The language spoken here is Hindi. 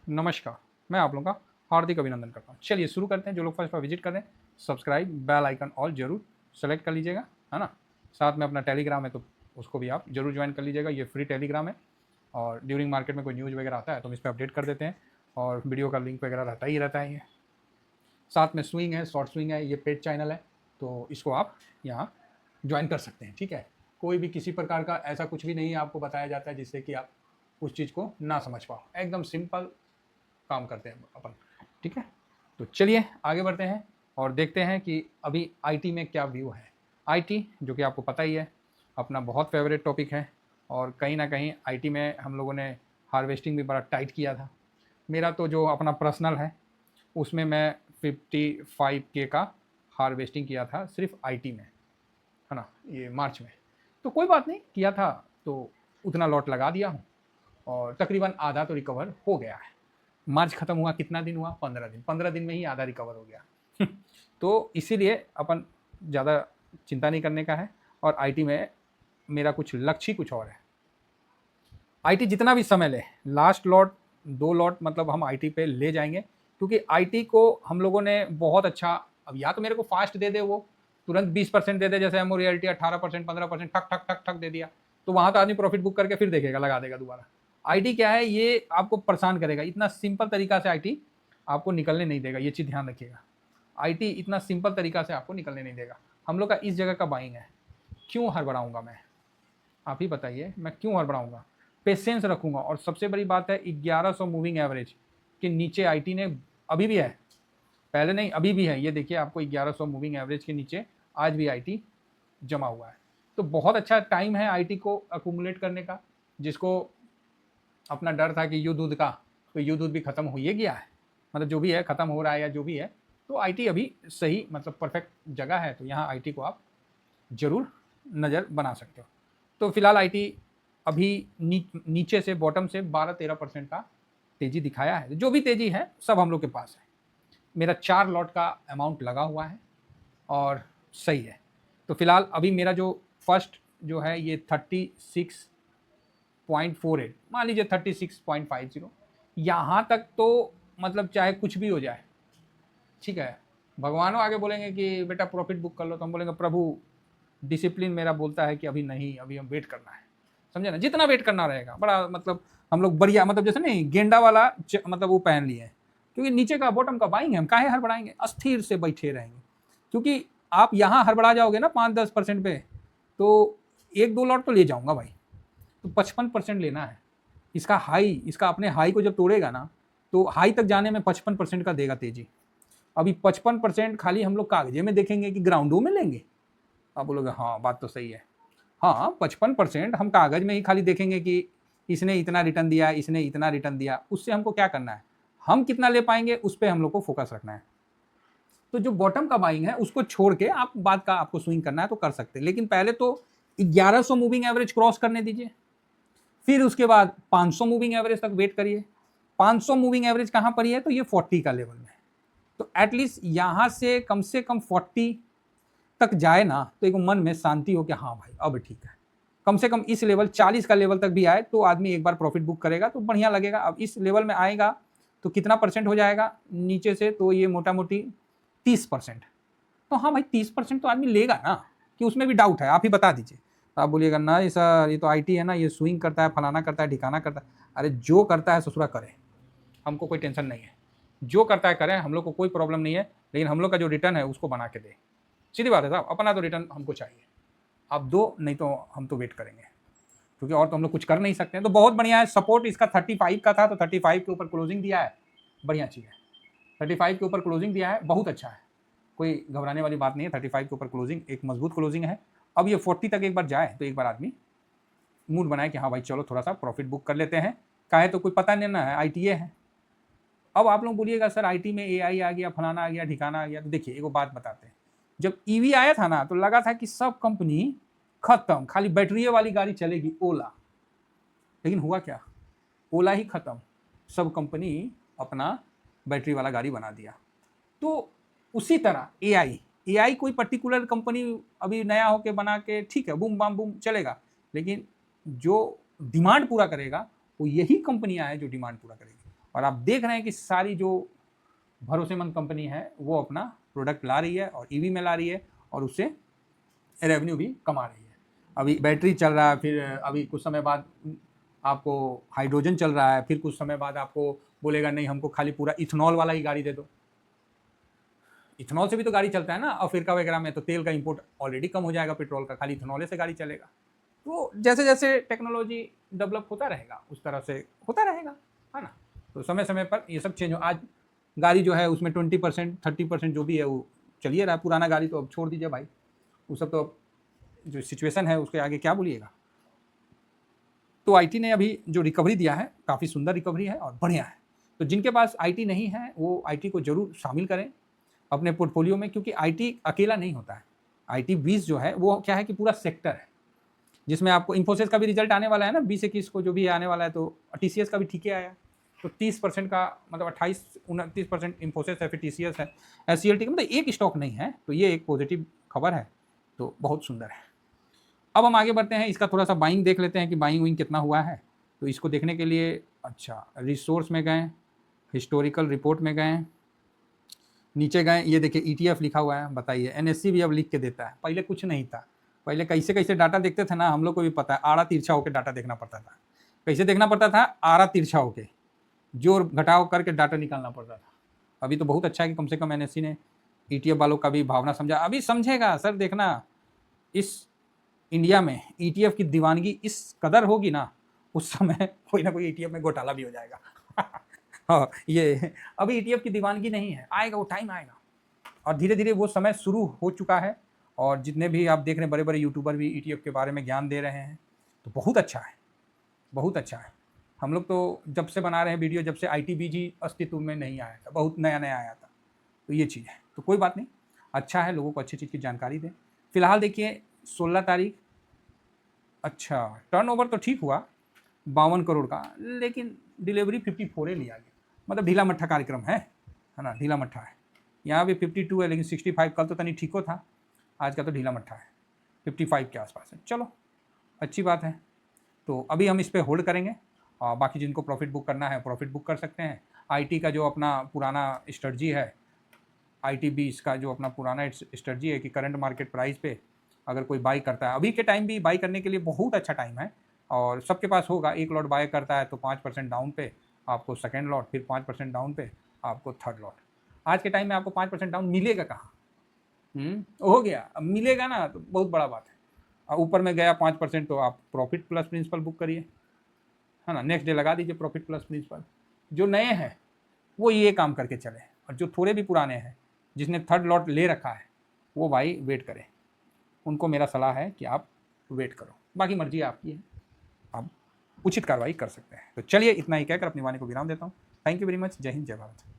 नमस्कार, मैं आप लोगों का हार्दिक अभिनंदन करता हूँ। चलिए शुरू करते हैं। जो लोग फर्स्ट बार विजिट कर रहे हैं, सब्सक्राइब, बेल आइकन ऑल जरूर सेलेक्ट कर लीजिएगा, है ना। साथ में अपना टेलीग्राम है तो उसको भी आप जरूर ज्वाइन कर लीजिएगा। ये फ्री टेलीग्राम है और ड्यूरिंग मार्केट में कोई न्यूज़ वगैरह आता है तो हम इस पर अपडेट कर देते हैं और वीडियो का लिंक वगैरह रहता है ये। साथ में स्विंग है, शॉर्ट स्विंग है, ये पेड चैनल है तो इसको आप यहाँ ज्वाइन कर सकते हैं, ठीक है। कोई भी किसी प्रकार का ऐसा कुछ भी नहीं आपको बताया जाता है जिससे कि आप उस चीज़ को ना समझ पाओ। एकदम सिंपल काम करते हैं अपन, ठीक है। तो चलिए आगे बढ़ते हैं और देखते हैं कि अभी आईटी में क्या व्यू है। आईटी जो कि आपको पता ही है अपना बहुत फेवरेट टॉपिक है और कहीं ना कहीं आईटी में हम लोगों ने हार्वेस्टिंग भी बड़ा टाइट किया था। मेरा तो जो अपना पर्सनल है उसमें मैं 55K का हार्वेस्टिंग किया था सिर्फ आईटी में, है ना, ये मार्च में। तो कोई बात नहीं, किया था तो उतना लॉट लगा दिया हूँ और तकरीबन आधा तो रिकवर हो गया है। मार्च खत्म हुआ, कितना दिन हुआ? 15 दिन। 15 दिन में ही आधा रिकवर हो गया तो इसीलिए अपन ज़्यादा चिंता नहीं करने का है। और आईटी में मेरा कुछ लक्ष्य ही कुछ और है। आईटी जितना भी समय ले, लास्ट लॉट 2 लॉट मतलब हम आईटी पे ले जाएंगे, क्योंकि आईटी को हम लोगों ने बहुत अच्छा, अब या तो मेरे को फास्ट दे दे वो तुरंत 20% दे दे, जैसे एमओ रियल्टी 18% 15% ठक ठक ठक ठक दे दिया, तो वहां तो आदमी प्रॉफिट बुक करके फिर देखेगा, लगा देगा दोबारा। आईटी क्या है, ये आपको परेशान करेगा। इतना सिंपल तरीका से आईटी आपको निकलने नहीं देगा, ये चीज़ ध्यान रखिएगा। आईटी इतना सिंपल तरीका से आपको निकलने नहीं देगा। हम लोग का इस जगह का बाइंग है। क्यों हड़बड़ाऊंगा मैं, आप ही बताइए, मैं क्यों हड़बड़ाऊंगा? पेशेंस रखूंगा। और सबसे बड़ी बात है 1100 मूविंग एवरेज के नीचे आईटी ने अभी भी है, पहले नहीं अभी भी है। ये देखिए आपको 1100 मूविंग एवरेज के नीचे आज भी आईटी जमा हुआ है। तो बहुत अच्छा टाइम है आईटी को अकुमुलेट करने का। जिसको अपना डर था कि युद्ध का, तो युद्ध भी खत्म हो ही गया है, मतलब जो भी है खत्म हो रहा है या जो भी है। तो आईटी अभी सही मतलब परफेक्ट जगह है, तो यहाँ आईटी को आप जरूर नज़र बना सकते हो। तो फिलहाल आईटी अभी नीचे से बॉटम से 12-13% का तेजी दिखाया है। जो भी तेजी है सब हम लोग के पास है। मेरा 4 लॉट का अमाउंट लगा हुआ है और सही है। तो फिलहाल अभी मेरा जो फर्स्ट जो है ये 36.48, मान लीजिए 36.50, यहाँ तक तो मतलब चाहे कुछ भी हो जाए, ठीक है। भगवानों आगे बोलेंगे कि बेटा प्रॉफिट बुक कर लो, तो हम बोलेंगे प्रभु डिसिप्लिन मेरा बोलता है कि अभी नहीं, अभी हम वेट करना है, समझे ना। जितना वेट करना रहेगा बड़ा मतलब हम लोग बढ़िया, मतलब जैसे नहीं गेंडा वाला मतलब वो पहन लिए हैं, क्योंकि नीचे का बॉटम का बाइंग है, हम काहे हड़बड़ाएंगे, अस्थिर से बैठे रहेंगे। क्योंकि आप यहाँ हड़बड़ा जाओगे ना 5-10% पे, तो 1-2 लॉट तो ले जाऊंगा भाई। तो 55% लेना है। इसका हाई, इसका अपने हाई को जब तोड़ेगा ना, तो हाई तक जाने में 55% का देगा तेजी। अभी 55% खाली हम लोग कागजे में देखेंगे कि ग्राउंडों में लेंगे। आप बोलोगे हाँ बात तो सही है। हाँ 55% हम कागज में ही खाली देखेंगे कि इसने इतना रिटर्न दिया, इसने इतना रिटर्न दिया, उससे हमको क्या करना है, हम कितना ले पाएंगे उस पर हम लोग को फोकस रखना है। तो जो बॉटम का बाइंग है उसको छोड़ के आप बाद का आपको स्विंग करना है तो कर सकते हैं, लेकिन पहले तो 1100 मूविंग एवरेज क्रॉस करने दीजिए, फिर उसके बाद 500 मूविंग एवरेज तक वेट करिए। 500 मूविंग एवरेज कहां पर है, तो ये 40 का लेवल में। तो एटलीस्ट यहां से कम 40 तक जाए ना, तो एक मन में शांति हो कि हाँ भाई अब ठीक है। कम से कम इस लेवल 40 का लेवल तक भी आए तो आदमी एक बार प्रॉफिट बुक करेगा तो बढ़िया लगेगा। अब इस लेवल में आएगा तो कितना परसेंट हो जाएगा नीचे से, तो ये मोटा मोटी 30%। तो हाँ भाई 30% तो आदमी लेगा ना, कि उसमें भी डाउट है? आप ही बता दीजिए। तो आप बोलिएगा ना ये सर ये तो आईटी है ना, ये स्विंग करता है, फलाना करता है, ठिकाना करता है। अरे जो करता है ससुरा करे, हमको कोई टेंशन नहीं है। जो करता है करें, हम लोग को कोई प्रॉब्लम नहीं है, लेकिन हम लोग का जो रिटर्न है उसको बना के दे। सीधी बात है साहब, अपना तो रिटर्न हमको चाहिए। आप दो, नहीं तो हम तो वेट करेंगे, क्योंकि और तो हम लोग कुछ कर नहीं सकते हैं। तो बहुत बढ़िया है, सपोर्ट इसका 35 का था तो 35 के ऊपर क्लोजिंग दिया है, बढ़िया चीज़ है। 35 के ऊपर क्लोजिंग दिया है, बहुत अच्छा है, कोई घबराने वाली बात नहीं है। 35 के ऊपर क्लोजिंग एक मजबूत क्लोजिंग है। अब ये 40 तक एक बार जाए तो एक बार आदमी मूड बनाए कि हाँ भाई चलो थोड़ा सा प्रॉफिट बुक कर लेते हैं, काहे तो कोई पता नहीं ना है, आईटीए है। अब आप लोग बोलिएगा सर आईटी में एआई आ गया, फलाना आ गया, ठिकाना आ गया। तो देखिए एक बात बताते हैं, जब ईवी आया था ना तो लगा था कि सब कंपनी खत्म, खाली बैटरी वाली गाड़ी चलेगी, ओला। लेकिन हुआ क्या, ओला ही खत्म, सब कंपनी अपना बैटरी वाला गाड़ी बना दिया। तो उसी तरह एआई कोई पर्टिकुलर कंपनी अभी नया होके बना के ठीक है बूम बाम बूम चलेगा, लेकिन जो डिमांड पूरा करेगा वो यही कंपनियां हैं जो डिमांड पूरा करेगी। और आप देख रहे हैं कि सारी जो भरोसेमंद कंपनी है वो अपना प्रोडक्ट ला रही है और ईवी में ला रही है और उससे रेवेन्यू भी कमा रही है। अभी बैटरी चल रहा है, फिर अभी कुछ समय बाद आपको हाइड्रोजन चल रहा है, फिर कुछ समय बाद आपको बोलेगा नहीं हमको खाली पूरा इथेनॉल वाला ही गाड़ी दे दो। इथेनॉल से भी तो गाड़ी चलता है ना अफ्रीका वगैरह में, तो तेल का इंपोर्ट ऑलरेडी कम हो जाएगा पेट्रोल का, खाली इथेनॉल से गाड़ी चलेगा। तो जैसे जैसे टेक्नोलॉजी डेवलप होता रहेगा उस तरह से होता रहेगा, है ना। तो समय समय पर ये सब चेंज हो। आज गाड़ी जो है उसमें 20% 30% जो भी है वो चलिए रहा, पुराना गाड़ी तो अब छोड़ दीजिए भाई, वो सब तो जो सिचुएशन है उसके आगे क्या बोलिएगा। तो आईटी ने अभी जो रिकवरी दिया है काफ़ी सुंदर रिकवरी है और बढ़िया है। तो जिनके पास आईटी नहीं है वो आईटी को जरूर शामिल करें अपने पोर्टफोलियो में, क्योंकि आईटी अकेला नहीं होता है। आईटी 20 जो है वो क्या है कि पूरा सेक्टर है, जिसमें आपको इन्फोसिस का भी रिजल्ट आने वाला है ना 20-21 को जो भी आने वाला है, तो टीसीएस का भी ठीक ही आया। तो 30% का मतलब 28-29% इन्फोसिस है, फिर टीसीएस है, एससीएलटी का मतलब एक स्टॉक नहीं है। तो ये एक पॉजिटिव खबर है, तो बहुत सुंदर है। अब हम आगे बढ़ते हैं, इसका थोड़ा सा बाइंग देख लेते हैं कि बाइंग विंग कितना हुआ है। तो इसको देखने के लिए अच्छा रिसोर्स में गए, हिस्टोरिकल रिपोर्ट में गए, नीचे गए, ये देखिए ईटीएफ लिखा हुआ है। बताइए एनएससी भी अब लिख के देता है, पहले कुछ नहीं था। पहले कैसे कैसे डाटा देखते थे ना, हम लोग को भी पता है, आड़ा तिरछा होकर डाटा देखना पड़ता था। कैसे देखना पड़ता था? आड़ा तिरछा होके जोड़ घटाव करके डाटा निकालना पड़ता था। अभी तो बहुत अच्छा है कि कम से कम एनएससी ने ईटीएफ वालों का भी भावना समझा। अभी समझेगा सर, देखना इस इंडिया में ईटीएफ की दीवानगी इस कदर होगी ना, उस समय कोई ना कोई ईटीएफ में घोटाला भी हो जाएगा। हाँ, ये अभी ईटीएफ की दीवानगी नहीं है, आएगा वो टाइम आएगा, और धीरे धीरे वो समय शुरू हो चुका है। और जितने भी आप देख रहे हैं बड़े बड़े यूट्यूबर भी ईटीएफ के बारे में ज्ञान दे रहे हैं, तो बहुत अच्छा है, बहुत अच्छा है। हम लोग तो जब से बना रहे हैं वीडियो, जब से आईटीबीजी अस्तित्व में नहीं आया था, बहुत नया नया आया था, तो ये चीज़ है। तो कोई बात नहीं, अच्छा है, लोगों को अच्छी चीज़ की जानकारी दें। फिलहाल देखिए 16 तारीख, अच्छा टर्नओवर तो ठीक हुआ 52 करोड़ का, लेकिन डिलीवरी 54 लिया गया, मतलब ढीला मट्ठा कार्यक्रम है ना, ढीला मट्ठा है। यहाँ भी 52 है, लेकिन 65 कल तो तनी ठीको था, आज का तो ढीला मट्ठा है, 55 के आसपास है। चलो अच्छी बात है। तो अभी हम इस पर होल्ड करेंगे, और बाकी जिनको प्रॉफिट बुक करना है प्रॉफिट बुक कर सकते हैं। आईटी का जो अपना पुराना स्ट्रेटजी है, आईटी20 का जो अपना पुराना स्ट्रेटजी है कि करंट मार्केट प्राइस पे अगर कोई बाई करता है, अभी के टाइम भी बाई करने के लिए बहुत अच्छा टाइम है, और सबके पास होगा। एक लॉट बाय करता है तो 5% डाउन पे आपको सेकेंड लॉट, फिर 5% डाउन पे आपको थर्ड लॉट। आज के टाइम में आपको 5% डाउन मिलेगा कहाँ? हो गया, अब मिलेगा ना तो बहुत बड़ा बात है। और ऊपर में गया 5% तो आप प्रॉफिट प्लस प्रिंसिपल बुक करिए, है ना, नेक्स्ट डे लगा दीजिए प्रॉफिट प्लस प्रिंसिपल। जो नए हैं वो ये काम करके चले, और जो थोड़े भी पुराने हैं जिसने थर्ड लॉट ले रखा है वो भाई वेट करें, उनको मेरा सलाह है कि आप वेट करो, बाकी मर्जी आपकी है, आप उचित कार्रवाई कर सकते हैं। तो चलिए इतना ही कहकर अपनी वाणी को विराम देता हूँ। Thank you very much. जय हिंद, जय भारत।